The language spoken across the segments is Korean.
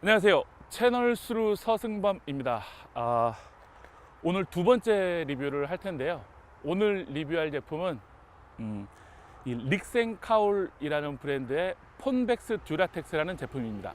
안녕하세요. 채널수루 서승범입니다. 오늘 두 번째 리뷰를 할 텐데요. 오늘 리뷰할 제품은 이 릭센카울이라는 브랜드의 폰백스 듀라텍스라는 제품입니다.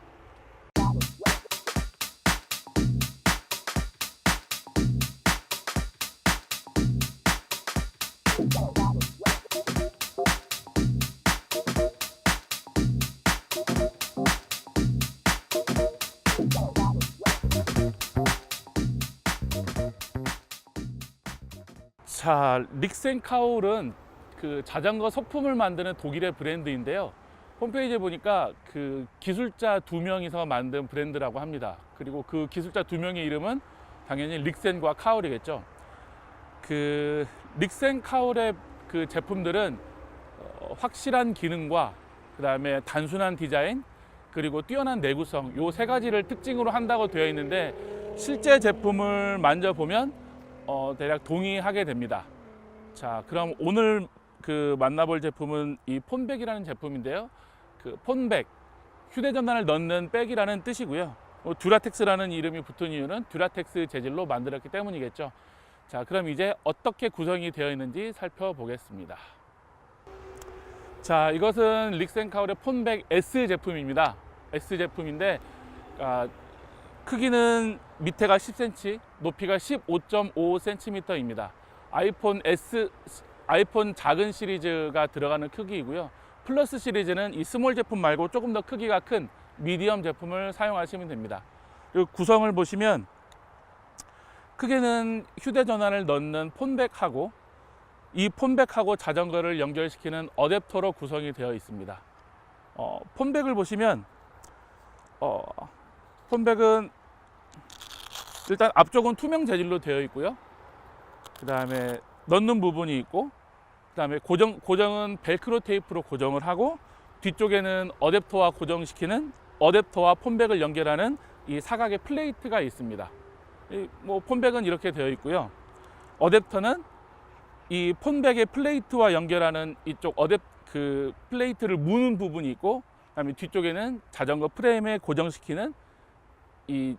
자, 릭센카울은 그 자전거 소품을 만드는 독일의 브랜드인데요. 홈페이지에 보니까 그 기술자 2명이서 만든 브랜드라고 합니다. 그리고 그 기술자 2명의 이름은 당연히 릭센과 카울이겠죠. 그 릭센카울의 그 제품들은 확실한 기능과 그다음에 단순한 디자인 그리고 뛰어난 내구성 요 세 가지를 특징으로 한다고 되어 있는데 실제 제품을 만져보면 대략 동의하게 됩니다. 자, 그럼 오늘 그 만나볼 제품은 이 폰백이라는 제품인데요. 그 폰백, 휴대전화를 넣는 백이라는 뜻이고요. 듀라텍스라는 이름이 붙은 이유는 듀라텍스 재질로 만들었기 때문이겠죠. 자, 그럼 이제 어떻게 구성이 되어 있는지 살펴보겠습니다. 자, 이것은 릭센카울의 폰백 S 제품입니다. S 제품인데 크기는 밑에가 10cm, 높이가 15.5cm입니다. 아이폰 작은 시리즈가 들어가는 크기이고요. 플러스 시리즈는 이 스몰 제품 말고 조금 더 크기가 큰 미디엄 제품을 사용하시면 됩니다. 그리고 구성을 보시면 크게는 휴대전화를 넣는 폰백하고 이 폰백하고 자전거를 연결시키는 어댑터로 구성이 되어 있습니다. 폰백을 보시면 폰백은 일단 앞쪽은 투명 재질로 되어 있고요. 그 다음에 넣는 부분이 있고, 그 다음에 고정은 벨크로 테이프로 고정을 하고, 뒤쪽에는 어댑터와 폰백을 연결하는 이 사각의 플레이트가 있습니다. 폰백은 이렇게 되어 있고요. 어댑터는 이 폰백의 플레이트와 연결하는 이쪽 그 플레이트를 무는 부분이 있고, 그다음에 뒤쪽에는 자전거 프레임에 고정시키는 이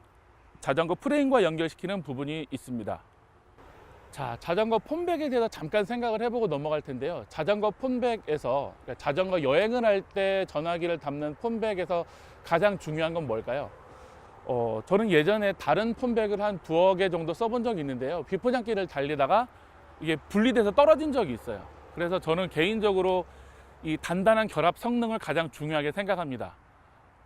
자전거 프레임과 연결시키는 부분이 있습니다. 자, 자전거 폰백에 대해서 잠깐 생각을 해보고 넘어갈 텐데요. 자전거 폰백에서, 그러니까 자전거 여행을 할 때 전화기를 담는 폰백에서 가장 중요한 건 뭘까요? 저는 예전에 다른 폰백을 한 2개 정도 써본 적이 있는데요. 비포장길을 달리다가 이게 분리돼서 떨어진 적이 있어요. 그래서 저는 개인적으로 이 단단한 결합 성능을 가장 중요하게 생각합니다.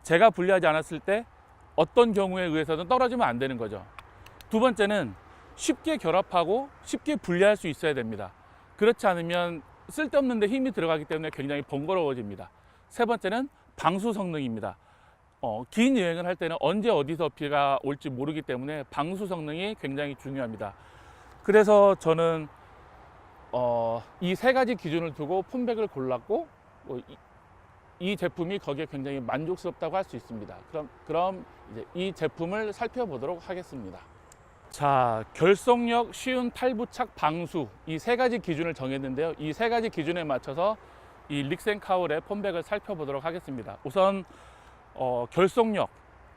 제가 분리하지 않았을 때 어떤 경우에 의해서는 떨어지면 안 되는 거죠. 두 번째는 쉽게 결합하고 쉽게 분리할 수 있어야 됩니다. 그렇지 않으면 쓸데없는 데 힘이 들어가기 때문에 굉장히 번거로워집니다. 세 번째는 방수 성능입니다. 긴 여행을 할 때는 언제 어디서 비가 올지 모르기 때문에 방수 성능이 굉장히 중요합니다. 그래서 저는 이 세 가지 기준을 두고 폰백을 골랐고 이 제품이 거기에 굉장히 만족스럽다고 할 수 있습니다. 그럼 이제 이 제품을 살펴보도록 하겠습니다. 자, 결속력, 쉬운 탈부착, 방수 이 세 가지 기준을 정했는데요. 이 세 가지 기준에 맞춰서 이 릭센카울의 폰백을 살펴보도록 하겠습니다. 우선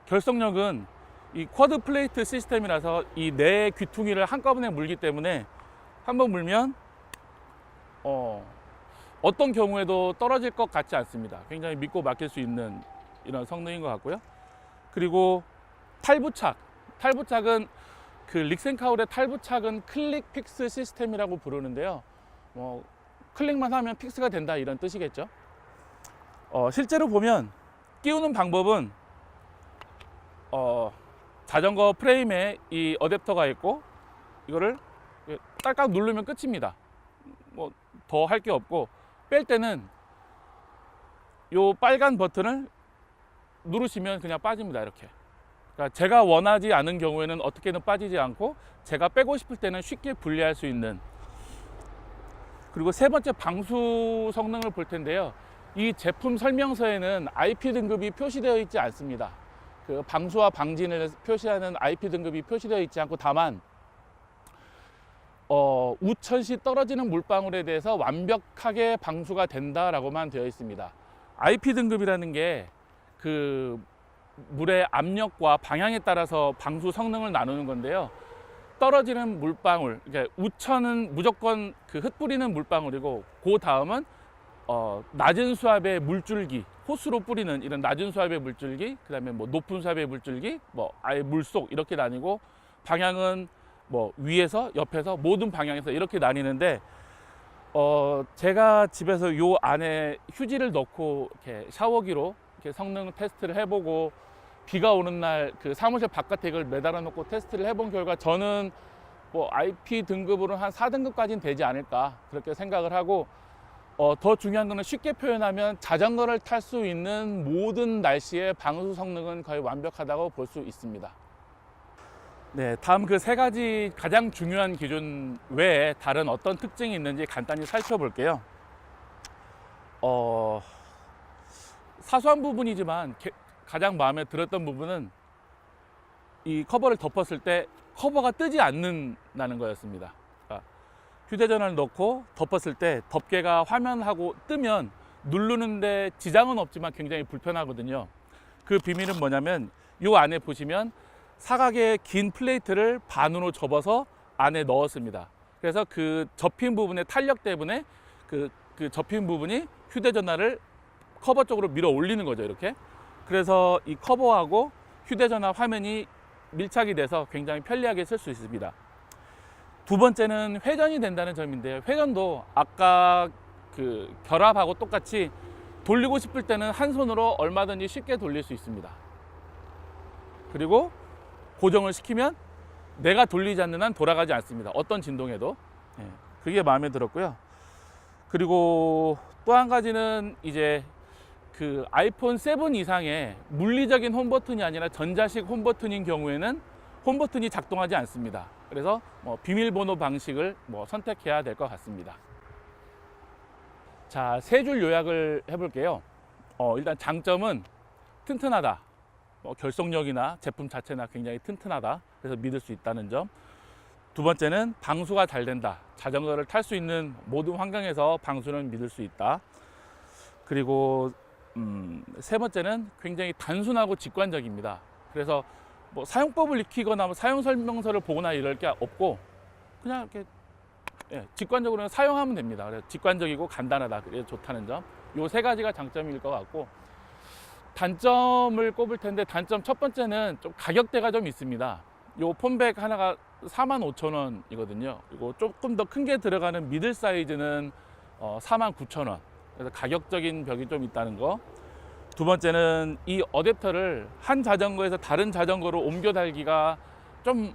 결속력은 이 쿼드 플레이트 시스템이라서 이 네 귀퉁이를 한꺼번에 물기 때문에 한번 물면 어떤 경우에도 떨어질 것 같지 않습니다. 굉장히 믿고 맡길 수 있는 이런 성능인 것 같고요. 그리고 탈부착은 그 릭센카울의 탈부착은 클릭 픽스 시스템이라고 부르는데요. 클릭만 하면 픽스가 된다 이런 뜻이겠죠. 실제로 보면 끼우는 방법은 자전거 프레임에 이 어댑터가 있고 이거를 딸깍 누르면 끝입니다. 더 할 게 없고 뺄 때는 요 빨간 버튼을 누르시면 그냥 빠집니다. 이렇게. 그러니까 제가 원하지 않은 경우에는 어떻게든 빠지지 않고 제가 빼고 싶을 때는 쉽게 분리할 수 있는. 그리고 세 번째 방수 성능을 볼 텐데요. 이 제품 설명서에는 IP 등급이 표시되어 있지 않습니다. 그 방수와 방진을 표시하는 IP 등급이 표시되어 있지 않고 다만 우천시 떨어지는 물방울에 대해서 완벽하게 방수가 된다라고만 되어 있습니다. IP 등급이라는 게 그 물의 압력과 방향에 따라서 방수 성능을 나누는 건데요. 떨어지는 물방울, 그러니까 우천은 무조건 그 흩뿌리는 물방울이고, 그 다음은 낮은 수압의 물줄기, 호스로 뿌리는 이런 낮은 수압의 물줄기, 그 다음에 뭐 높은 수압의 물줄기, 뭐 아예 물속 이렇게 나뉘고, 방향은 뭐 위에서 옆에서 모든 방향에서 이렇게 나뉘는데, 제가 집에서 요 안에 휴지를 넣고 이렇게 샤워기로 이렇게 성능 테스트를 해보고, 비가 오는 날 그 사무실 바깥에 이걸 매달아 놓고 테스트를 해본 결과, 저는 뭐 IP 등급으로 한 4등급까지는 되지 않을까 그렇게 생각을 하고, 더 중요한 거는 쉽게 표현하면 자전거를 탈 수 있는 모든 날씨의 방수 성능은 거의 완벽하다고 볼 수 있습니다. 네, 다음 그 세 가지 가장 중요한 기준 외에 다른 어떤 특징이 있는지 간단히 살펴볼게요. 사소한 부분이지만 가장 마음에 들었던 부분은 이 커버를 덮었을 때 커버가 뜨지 않는다는 거였습니다. 그러니까 휴대전화를 넣고 덮었을 때 덮개가 화면하고 뜨면 누르는데 지장은 없지만 굉장히 불편하거든요. 그 비밀은 뭐냐면, 이 안에 보시면 사각의 긴 플레이트를 반으로 접어서 안에 넣었습니다. 그래서 그 접힌 부분의 탄력 때문에 그 접힌 부분이 휴대전화를 커버 쪽으로 밀어 올리는 거죠, 이렇게. 그래서 이 커버하고 휴대전화 화면이 밀착이 돼서 굉장히 편리하게 쓸 수 있습니다. 두 번째는 회전이 된다는 점인데요. 회전도 아까 그 결합하고 똑같이 돌리고 싶을 때는 한 손으로 얼마든지 쉽게 돌릴 수 있습니다. 그리고 고정을 시키면 내가 돌리지 않는 한 돌아가지 않습니다. 어떤 진동에도. 그게 마음에 들었고요. 그리고 또 한 가지는 이제 그 아이폰 7 이상의 물리적인 홈버튼이 아니라 전자식 홈버튼인 경우에는 홈버튼이 작동하지 않습니다. 그래서 비밀번호 방식을 선택해야 될 것 같습니다. 자, 세 줄 요약을 해볼게요. 일단 장점은 튼튼하다. 결속력이나 제품 자체나 굉장히 튼튼하다. 그래서 믿을 수 있다는 점. 두 번째는 방수가 잘 된다. 자전거를 탈 수 있는 모든 환경에서 방수는 믿을 수 있다. 그리고 세 번째는 굉장히 단순하고 직관적입니다. 그래서 사용법을 익히거나 사용 설명서를 보거나 이럴 게 없고, 그냥 이렇게 직관적으로 사용하면 됩니다. 그래서 직관적이고 간단하다. 그래서 좋다는 점. 요 세 가지가 장점일 것 같고, 단점을 꼽을 텐데, 단점 첫 번째는 좀 가격대가 좀 있습니다. 요 폰백 하나가 45,000원이거든요. 그리고 조금 더 큰 게 들어가는 미들 사이즈는 49,000원. 그래서 가격적인 벽이 좀 있다는 거. 두 번째는 이 어댑터를 한 자전거에서 다른 자전거로 옮겨 달기가 좀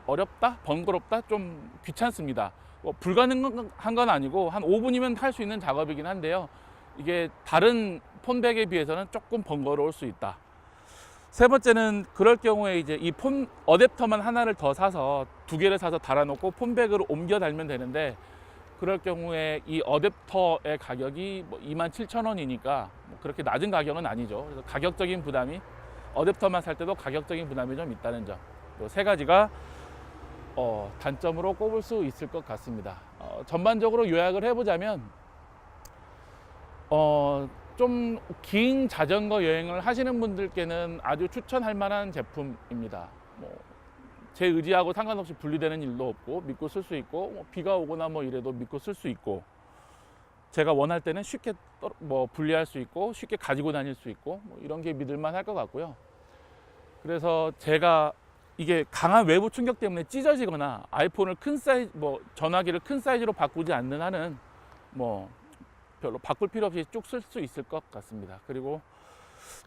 어렵다? 번거롭다? 좀 귀찮습니다. 불가능한 건 아니고 한 5분이면 할 수 있는 작업이긴 한데요. 이게 다른 폰백에 비해서는 조금 번거로울 수 있다. 세 번째는 그럴 경우에 이제 이 폰 어댑터만 하나를 더 사서 두 개를 사서 달아놓고 폰백으로 옮겨 달면 되는데, 그럴 경우에 이 어댑터의 가격이 27,000원이니까 그렇게 낮은 가격은 아니죠. 그래서 가격적인 부담이, 어댑터만 살 때도 가격적인 부담이 좀 있다는 점. 이 세 가지가 단점으로 꼽을 수 있을 것 같습니다. 전반적으로 요약을 해보자면, 좀 긴 자전거 여행을 하시는 분들께는 아주 추천할 만한 제품입니다. 제 의지하고 상관없이 분리되는 일도 없고, 믿고 쓸 수 있고, 비가 오거나 이래도 믿고 쓸 수 있고, 제가 원할 때는 쉽게 분리할 수 있고, 쉽게 가지고 다닐 수 있고, 이런 게 믿을만 할 것 같고요. 그래서 제가 이게 강한 외부 충격 때문에 찢어지거나 아이폰을 큰 사이즈, 전화기를 큰 사이즈로 바꾸지 않는 한은 별로 바꿀 필요 없이 쭉 쓸 수 있을 것 같습니다. 그리고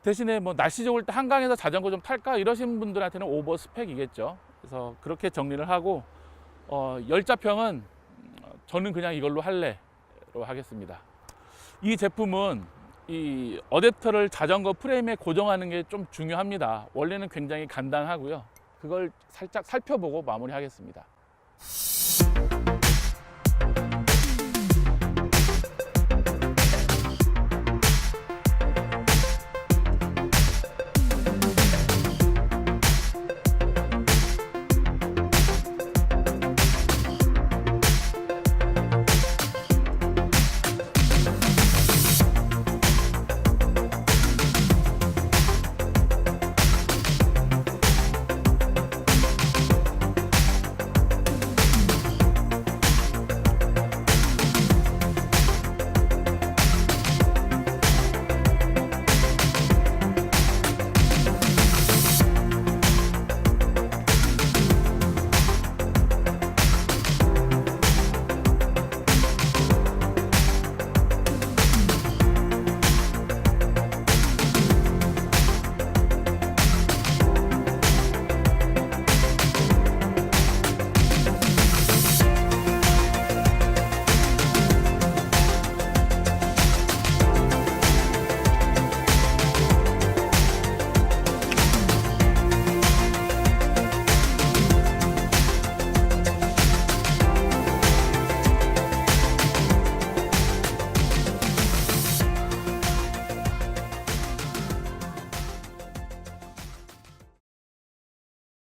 대신에 날씨 좋을 때 한강에서 자전거 좀 탈까 이러신 분들한테는 오버 스펙이겠죠. 그래서 그렇게 정리를 하고, 열자평은 저는 그냥 이걸로 할래로 하겠습니다. 이 제품은 이 어댑터를 자전거 프레임에 고정하는 게 좀 중요합니다. 원래는 굉장히 간단하고요. 그걸 살짝 살펴보고 마무리하겠습니다.